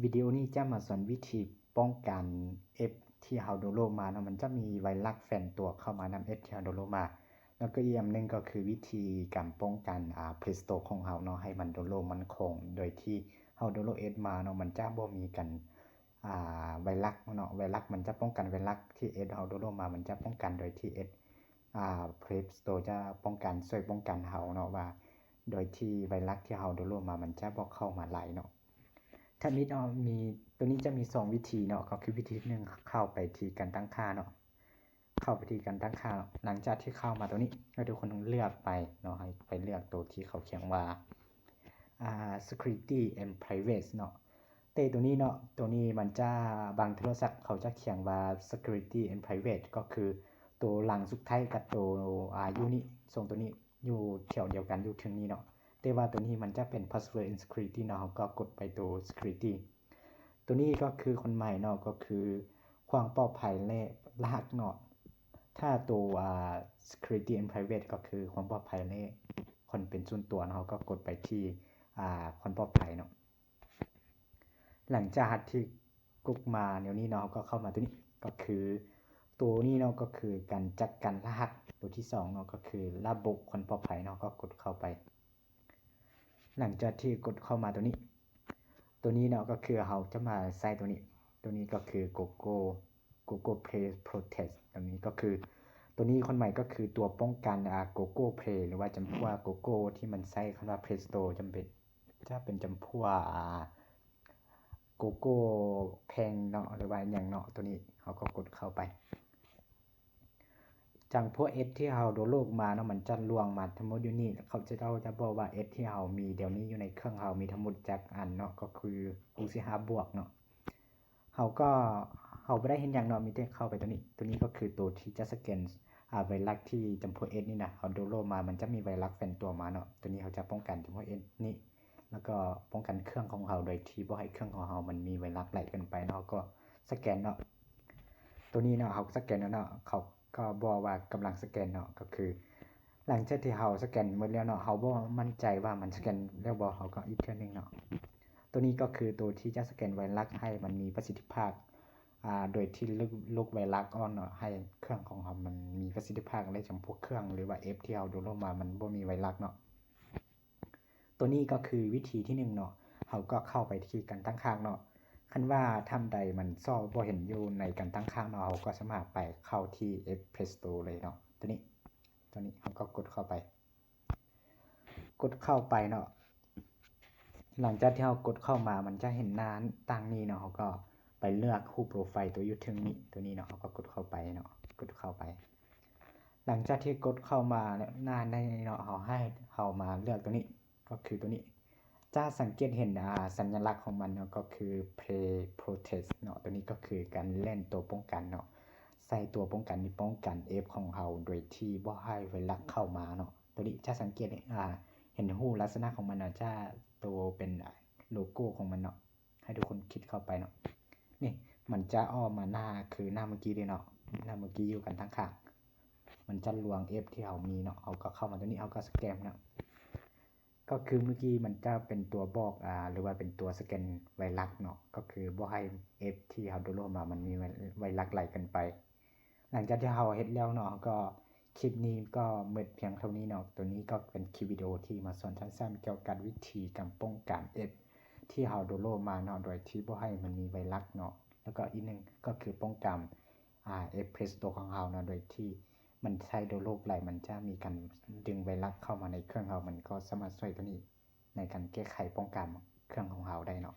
วิดีโอนี้จะมาสอนวิธีป้องกันแอปที่เราดาวน์โหลดมาเนาะมันจะมีไวรัสแฝงตัวเข้ามานำแอปที่เราดาวน์โหลดมาแล้วก็อีกอย่างนึงก็คือวิธีการป้องกันPlay Store ของเราเนาะให้มันดาวน์โหลดมั่นคงโดยที่เราดาวน์โหลดแอปมาเนาะมันจะบ่มีกันไวรัสเนาะไวรัสมันจะป้องกันไวรัสที่แอปเราดาวน์โหลดมามันจะป้องกันโดยที่แอปPlay Store จะป้องกันช่วยป้องกันเราเนาะว่าโดยที่ไวรัสที่เราดาวน์โหลดมามันจะบ่เข้ามาหลายเนาะถ้ามีตัวนี้จะมี2วิธีเนาะก็คือวิธีที่1เข้าไปที่การตั้งค่าเนาะเข้าไปที่การตั้งค่าหลังจากที่เข้ามาตัวนี้ให้ทุกคนต้องเลือกไปเนาะให้ไปเลือกตัวที่เขาเขียนว่าsecurity and private เนาะแต่ตัวนี้เนาะตัวนี้มันจะบางโทรศัพท์เขาจะเขียนว่า security and private ก็คือตัวหลังสุดท้ายกับตัวอยู่นี่ส่งตัวนี้อยู่แถวเดียวกันอยู่ถึงนี้เนาะแต่ว่าตัวนี้มันจะเป็น password and security เนาะก็กดไปตัว security ตัวนี้ก็คือคนใหม่เนาะก็คือความปลอดภัยและรหัสเนาะถ้าตัวsecurity and private ก็คือความปลอดภัยและคนเป็นส่วนตัวเนาะก็กดไปที่ความปลอดภัยเนาะหลังจากที่กดมาเดี๋ยวนี้เนาะก็เข้ามาตัวนี้ก็คือตัวนี้เนาะก็คือการจัดการรหัสตัวที่2เนาะก็คือระบบความปลอดภัยเนาะก็กดเข้าไปหลังจากที่กดเข้ามาตัวนี้เนาะก็คือเราจะมาใส่ตัวนี้ก็คือ Google Play Protect ตัวนี้ก็คือตัวนี้คนใหม่ก็คือตัวป้องกัน Google Play หรือว่าจำพวก Google ที่มันใส่คำว่า Play Store จะเป็นจำพวกGoogle แพงเนาะหรือว่าอย่างเนาะตัวนี้เขาก็กดเข้าไปจังพวก S ที่เราดาวน์โหลดมาเนาะมันจะรวมมาทั้งหมดอยู่นี่เขาจะบอกว่า S ที่เรามีเดี๋ยวนี้อยู่ในเครื่องเรามีทั้งหมดจักอันเนาะก็คือ65บวกเนาะเราบ่ได้เห็นอย่างเนาะมีแต่เข้าไปตัวนี้ก็คือตัวที่จะสแกนไวรัสที่จำพวก S นี่นะเราดาวน์โหลดมามันจะมีไวรัสแฝงตัวมาเนาะตัวนี้เขาจะป้องกันจำพวก S นี่แล้วก็ป้องกันเครื่องของเราโดยที่บ่ให้เครื่องของเรามันมีไวรัสไหลเกินไปเนาะก็สแกนเนาะตัวนี้เนาะเขาสแกนแล้วเนาะเขาก็บอกว่ากำลังสแกนเนาะก็คือหลังจากที่เราสแกนหมดแล้วเนาะเราบ่มั่นใจว่ามันสแกนแล้วบ่เราก็อีกเทื่อนึงเนาะตัวนี้ก็คือตัวที่จะสแกนไวรัสให้มันมีประสิทธิภาพโดยที่ลบไวรัสออกเนาะให้เครื่องของเรามันมีประสิทธิภาพในจำพวกเครื่องหรือว่าแอปที่เราดาวน์โหลดมามันบ่มีไวรัสเนาะตัวนี้ก็คือวิธีที่1เนาะเราก็เข้าไปที่การตั้งค่าเนาะคันว่าท่านใดมันซ่อบ่เห็นอยู่ในการตั้งค่าเนาะเราก็สามารถไปเข้าที่ Play Store เลยเนาะตัวนี้เราก็กดเข้าไปเนาะหลังจากที่เรากดเข้ามามันจะเห็นหน้าตั้งนี้เนาะเราก็ไปเลือกรูปโปรไฟล์ตัวอยู่ถึงนี้ตัวนี้เนาะเราก็กดเข้าไปเนาะหลังจากที่กดเข้ามาหน้าได้เนาะเรามาเลือกตัวนี้ก็คือตัวนี้จะสังเกตเห็นสัญลักษณ์ของมันเนาะก็คือ Play Protect เนาะตัวนี้ก็คือการเล่นตัวป้องกันเนาะใส่ตัวป้องกันนี่ป้องกันแอปของเราโดยที่บ่ให้ไวรัสเข้ามาเนาะตัวนี้จะสังเกตเห็นรูปลักษณะของมันเนาะจะตัวเป็นโลโก้ของมันเนาะให้ทุกคนคลิกเข้าไปเนาะนี่มันจะออกมาหน้าคือหน้าเมื่อกี้เลยเนาะหน้าเมื่อกี้อยู่กันทั้งข้างมันจะลวง F ที่เรามีเนาะเอาก็เข้ามาตัวนี้เอาก็สแกนเนาะก็คือเมื่อกี้มันจะเป็นตัวบอกหรือว่าเป็นตัวสแกนไวรัสเนาะก็คือบ่ให้ F ที่เราดาวน์โหลดมามันมีไวรัสไหลกันไปหลังจากที่เราเฮ็ดแล้วเนาะก็คลิปนี้ก็หมดเพียงเท่านี้เนาะตัวนี้ก็เป็นคลิปวิดีโอที่มาสอนสั้นๆเกี่ยวกับวิธีการป้องกัน F ที่เราดาวน์โหลดมาเนาะโดยที่บ่ให้มันมีไวรัสเนาะแล้วก็อีกนึงก็คือป้องกันF Play Store ของเราเนาะโดยที่มันใช้ดาวน์โหลดไหลมันจะมีการดึงไวรัสเข้ามาในเครื่องเรามันก็สามารถช่วยตัวนี้ในการแก้ไขป้องกันเครื่องของเราได้เนาะ